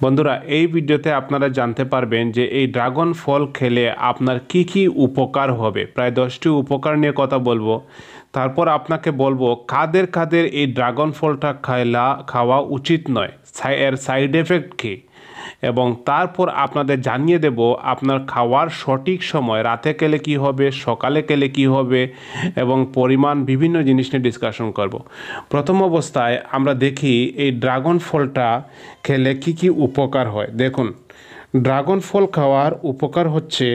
বন্ধুরা এই ভিডিওতে আপনারা জানতে পারবেন যে এই ড্রাগন ফল খেলে আপনার কি কি উপকার হবে। প্রায় 10টি উপকার নিয়ে কথা বলবো। তারপর আপনাকে বলবো কাদের কাদের এই ড্রাগন ফলটা খাওয়া উচিত নয়, এর সাইড এফেক্ট কী, এবং তারপর আপনাদের জানিয়ে দেব আপনার খাওয়ার সঠিক সময়, রাতে খেলে কি হবে, সকালে খেলে কি হবে, এবং পরিমাণ বিভিন্ন জিনিস নিয়ে ডিসকাশন করব। প্রথম অবস্থায় আমরা দেখি এই ড্রাগন ফলটা খেলে কি কি উপকার হয়। দেখুন, ড্রাগন ফল খাওয়ার উপকার হচ্ছে,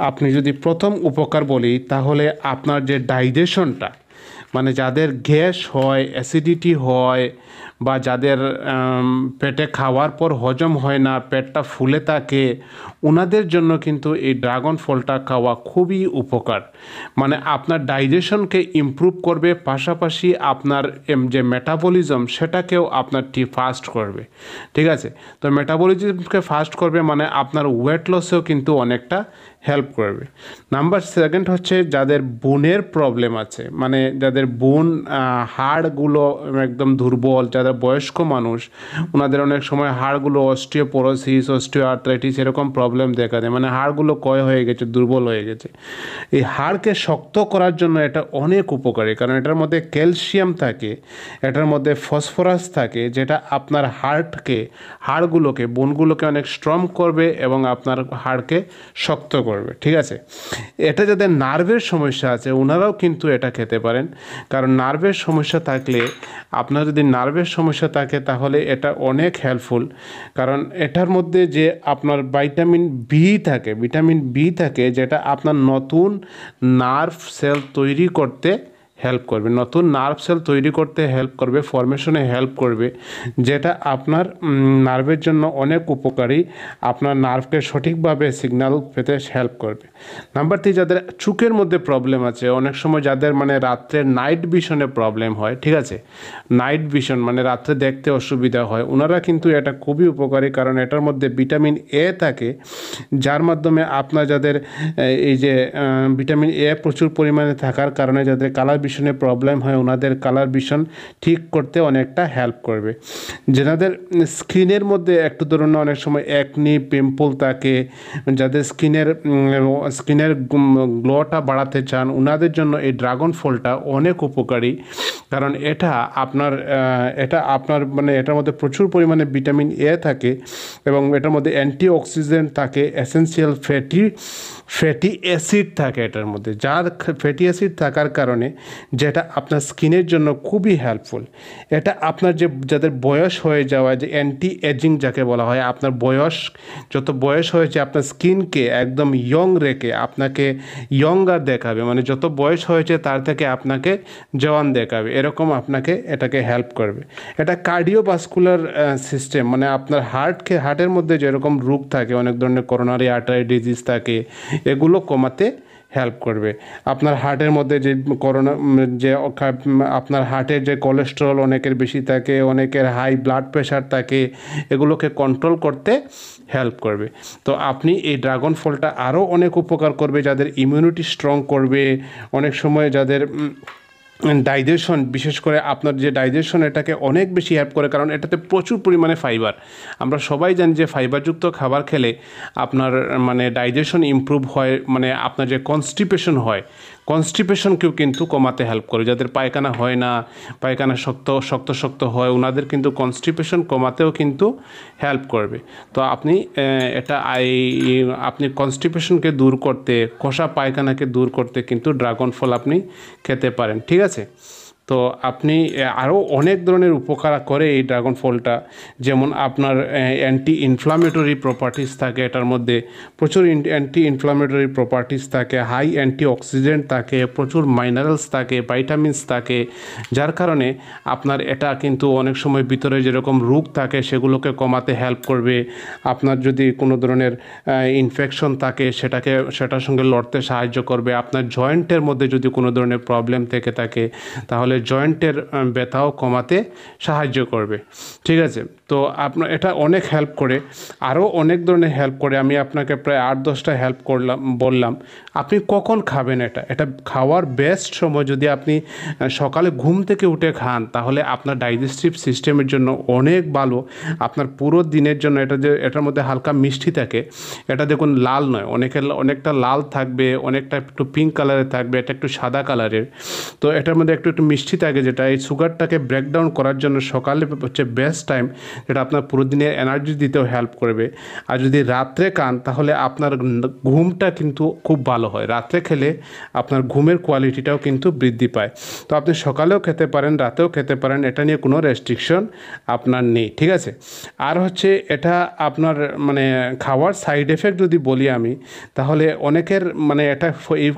আপনি যদি প্রথম উপকার বলি তাহলে আপনার যে ডাইজেশনটা, মানে যাদের গ্যাস হয়, অ্যাসিডিটি হয়, বা যাদের পেটে খাওয়ার পর হজম হয় না, পেটটা ফুলে থাকে, ওনাদের জন্য কিন্তু এই ড্রাগন ফলটা খাওয়া খুবই উপকার। মানে আপনার ডাইজেশনকে ইমপ্রুভ করবে, পাশাপাশি আপনার যে মেটাবলিজম সেটাকেও আপনার ফাস্ট করবে। ঠিক আছে, তো মেটাবলিজমকে ফাস্ট করবে মানে আপনার ওয়েট লসেও কিন্তু অনেকটা হেল্প করবে। নাম্বার সেকেন্ড হচ্ছে যাদের বোনের প্রবলেম আছে, মানে যাদের বোন হাড়গুলো একদম দুর্বল, যাদের বয়স্ক মানুষ, ওনাদের অনেক সময় হাড়গুলো অস্টিওপোরোসিস, অস্টিওআর্থ্রাইটিস এরকম প্রবলেম দেখা দেয়, মানে হাড়গুলো ক্ষয় হয়ে গেছে, দুর্বল হয়ে গেছে। এই হাড়কে শক্ত করার জন্য এটা অনেক উপকারী, কারণ এটার মধ্যে ক্যালসিয়াম থাকে, এটার মধ্যে ফসফরাস থাকে, যেটা আপনার হাড়গুলোকে, বোনগুলোকে অনেক স্ট্রং করবে এবং আপনার হাড়কে শক্ত করবে। ঠিক আছে, এটা যাদের নার্ভের সমস্যা আছে ওনারাও কিন্তু এটা খেতে পারেন, কারণ নার্ভের সমস্যা থাকলে, আপনার যদি নার্ভের সমস্যা থাকে তাহলে এটা অনেক হেল্পফুল। কারণ এটার মধ্যে যে আপনার ভিটামিন বি থাকে, যেটা আপনার নতুন নার্ভ সেল তৈরি করতে হেল্প করবে, নতুন নার্ভ সেল তৈরি করতে হেল্প করবে, ফরমেশনে হেল্প করবে, যেটা আপনার নার্ভের জন্য অনেক উপকারী, আপনার নার্ভকে সঠিকভাবে সিগন্যাল পেতে হেল্প করবে। নাম্বার 3, যাদের চোখের মধ্যে প্রবলেম আছে, অনেক সময় যাদের মানে রাত্রে নাইট ভিশনে প্রবলেম হয়, ঠিক আছে, নাইট ভিশন মানে রাত্রে দেখতে অসুবিধা হয়, ওনারা কিন্তু এটা খুবই উপকারী, কারণ এটার মধ্যে ভিটামিন এ থাকে, যার মাধ্যমে আপনার যাদের এই যে ভিটামিন এ প্রচুর পরিমাণে থাকার কারণে যাদের কালার ভিশনে প্রবলেম হয়, ওনাদের কালার ভিশন ঠিক করতে অনেকটা হেল্প করবে। যেনাদের স্কিনের মধ্যে একটু ধরুন অনেক সময় একনি পিম্পল থাকে, যাদের স্কিনের গ্লোটা বাড়াতে চান, ওনাদের জন্য এই ড্রাগন ফলটা অনেক উপকারী, কারণ এটা আপনার মানে এটার মধ্যে প্রচুর পরিমাণে ভিটামিন এ থাকে, এবং এটার মধ্যে অ্যান্টিঅক্সিডেন্ট থাকে, এসেনশিয়াল ফ্যাটি অ্যাসিড থাকে এটার মধ্যে, যার ফ্যাটি অ্যাসিড থাকার কারণে যেটা আপনার স্কিনের জন্য খুবই হেল্পফুল। এটা আপনার যাদের বয়স হয়ে যাওয়া, যে অ্যান্টি এজিং যাকে বলা হয়, আপনার যত বয়স হয়েছে আপনার স্কিনকে একদম ইয়ং রেখে আপনাকে ইয়ঙ্গার দেখাবে, মানে যত বয়স হয়েছে তার থেকে আপনাকে জওয়ান দেখাবে, এরকম আপনাকে এটাকে হেল্প করবে। এটা কার্ডিওভাস্কুলার সিস্টেম, মানে আপনার হার্টের মধ্যে যেরকম রোগ থাকে, অনেক ধরনের করোনারি আর্টারি ডিজিজ থাকে, এগুলো কমাতে হেল্প করবে। আপনার হার্টের মধ্যে আপনার হার্টের যে কোলেস্টেরল অনেকের বেশি থাকে, অনেকের হাই ব্লাড প্রেশার থাকে, এগুলোকে কন্ট্রোল করতে হেল্প করবে। তো আপনি এই ড্রাগন ফলটা আরও অনেক উপকার করবে, যাদের ইমিউনিটি স্ট্রং করবে, অনেক সময় যাদের ডাইজেশন, বিশেষ করে আপনার যে ডাইজেশন, এটাকে অনেক বেশি হেল্প করে, কারণ এটাতে প্রচুর পরিমাণে ফাইবার। আমরা সবাই জানি যে ফাইবারযুক্ত খাবার খেলে আপনার মানে ডাইজেশন ইমপ্রুভ হয়, মানে আপনার যে কনস্টিপেশন হয়, কনস্টিপেশনকেও কিন্তু কমাতে হেল্প করে। যাদের পায়খানা হয় না, পায়খানা শক্ত হয়, ওনাদের কিন্তু কনস্টিপেশন কমাতেও কিন্তু হেল্প করবে। তো আপনি কনস্টিপেশনকে দূর করতে, কষা পায়খানাকে দূর করতে কিন্তু ড্রাগন ফল আপনি খেতে পারেন। ঠিক আছে, তো আপনি আরও অনেক ধরনের উপকার করে এই ড্রাগন ফলটা, যেমন আপনার অ্যান্টি ইনফ্লামেটরি প্রপার্টিস থাকে, এটার মধ্যে প্রচুর অ্যান্টি ইনফ্লামেটরি প্রপার্টিস থাকে, হাই অ্যান্টিঅক্সিডেন্ট থাকে, প্রচুর মাইনারেলস থাকে, ভাইটামিনস থাকে, যার কারণে আপনার এটা কিন্তু অনেক সময় ভিতরে যেরকম রোগ থাকে সেগুলোকে কমাতে হেল্প করবে। আপনার যদি কোনো ধরনের ইনফেকশন থাকে সেটার সঙ্গে লড়তে সাহায্য করবে। আপনার জয়েন্টের মধ্যে যদি কোনো ধরনের প্রবলেম থেকে থাকে তাহলে জয়েন্টের ব্যথাও কমাতে সাহায্য করবে। ঠিক আছে, তো আপনার এটা অনেক হেল্প করে, আরও অনেক ধরনের হেল্প করে। আমি আপনাকে প্রায় 8-10টা হেল্প বললাম। আপনি কখন খাবেন এটা খাওয়ার বেস্ট সময় যদি আপনি সকালে ঘুম থেকে উঠে খান, তাহলে আপনার ডাইজেস্টিভ সিস্টেমের জন্য অনেক ভালো। আপনার পুরো দিনের জন্য এটার মধ্যে হালকা মিষ্টি থাকে। এটা দেখুন লাল নয়, অনেকটা লাল থাকবে, অনেকটা একটু পিঙ্ক কালারের থাকবে, এটা একটু সাদা কালারের। তো এটার মধ্যে একটু মিষ্টি থাকে, যেটা এই সুগারটাকে ব্রেকডাউন করার জন্য সকালে হচ্ছে বেস্ট টাইম, যেটা আপনার পুরো দিনের এনার্জি দিতেও হেল্প করবে। আর যদি রাত্রে খান তাহলে আপনার ঘুমটা কিন্তু খুব ভালো হয়। রাত্রে খেলে আপনার ঘুমের কোয়ালিটিটাও কিন্তু বৃদ্ধি পায়। তো আপনি সকালেও খেতে পারেন, রাতেও খেতে পারেন, এটা নিয়ে কোনো রেস্ট্রিকশন আপনার নেই। ঠিক আছে, আর হচ্ছে এটা আপনার মানে খাওয়ার সাইড এফেক্ট যদি বলি আমি, তাহলে অনেকের মানে এটা এই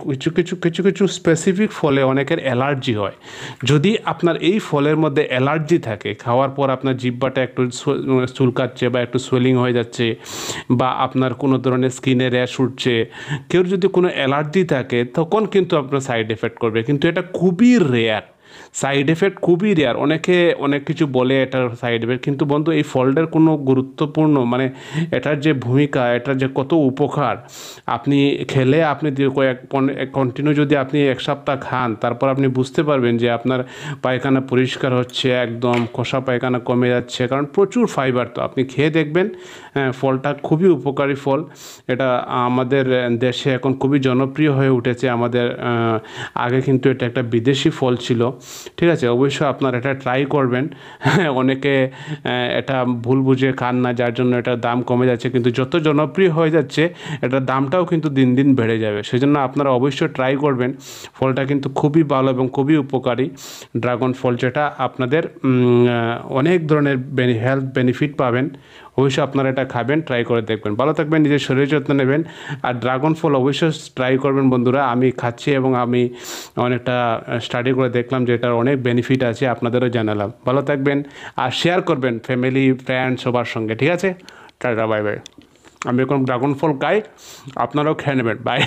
কিছু স্পেসিফিক ফলে অনেকের অ্যালার্জি হয়। যদি আপনার এই ফলের মধ্যে অ্যালার্জি থাকে, খাওয়ার পর আপনার জিহ্বাটা একটু চুলকাচ্ছে বা একটু সোয়েলিং হয়ে যাচ্ছে, বা আপনার কোনো ধরনের স্কিনে র্যাশ উঠছে, কেউ যদি কোনো অ্যালার্জি থাকে, তখন কিন্তু আপনার সাইড এফেক্ট করবে। কিন্তু এটা খুবই রেয়ার, সাইড এফেক্ট খুবই রেয়ার। অনেকে অনেক কিছু বলে এটার সাইড এফেক্ট, কিন্তু বন্ধু এই ফলটার কোনো গুরুত্বপূর্ণ মানে এটার যে ভূমিকা, এটার যে কত উপকার, আপনি খেলে আপনি কন্টিনিউ যদি আপনি 1 সপ্তাহ খান, তারপর আপনি বুঝতে পারবেন যে আপনার পায়খানা পরিষ্কার হচ্ছে, একদম কষা পায়খানা কমে যাচ্ছে, কারণ প্রচুর ফাইবার। তো আপনি খেয়ে দেখবেন, ফলটা খুবই উপকারী ফল। এটা আমাদের দেশে এখন খুবই জনপ্রিয় হয়ে উঠেছে। আমাদের আগে কিন্তু এটা একটা বিদেশি ফল ছিল। ঠিক আছে, অবশ্যই আপনারা এটা ট্রাই করবেন। অনেকে এটা ভুল বুঝে খান না, যার জন্য এটার দাম কমে যাচ্ছে, কিন্তু যত জনপ্রিয় হয়ে যাচ্ছে এটার দামটাও কিন্তু দিন দিন বেড়ে যাবে। সেজন্য আপনারা অবশ্যই ট্রাই করবেন। ফলটা কিন্তু খুবই ভালো এবং খুবই উপকারী ড্রাগন ফল, যেটা আপনাদের অনেক ধরনের হেলথ বেনিফিট পাবেন। অবশ্যই আপনারা এটা খাবেন, ট্রাই করে দেখবেন। ভালো থাকবেন, নিজের শরীরের যত্ন নেবেন, আর ড্রাগন ফল অবশ্যই ট্রাই করবেন বন্ধুরা। আমি খাচ্ছি এবং আমি অনেকটা স্টাডি করে দেখলাম যে এটার অনেক বেনিফিট আছে, আপনাদেরও জানালাম। ভালো থাকবেন আর শেয়ার করবেন ফ্যামিলি, ফ্রেন্ড সবার সঙ্গে। ঠিক আছে, টাটা, বাই বাই। আমি এখন ড্রাগন ফল খাই, আপনারাও খেয়ে নেবেন। বাই।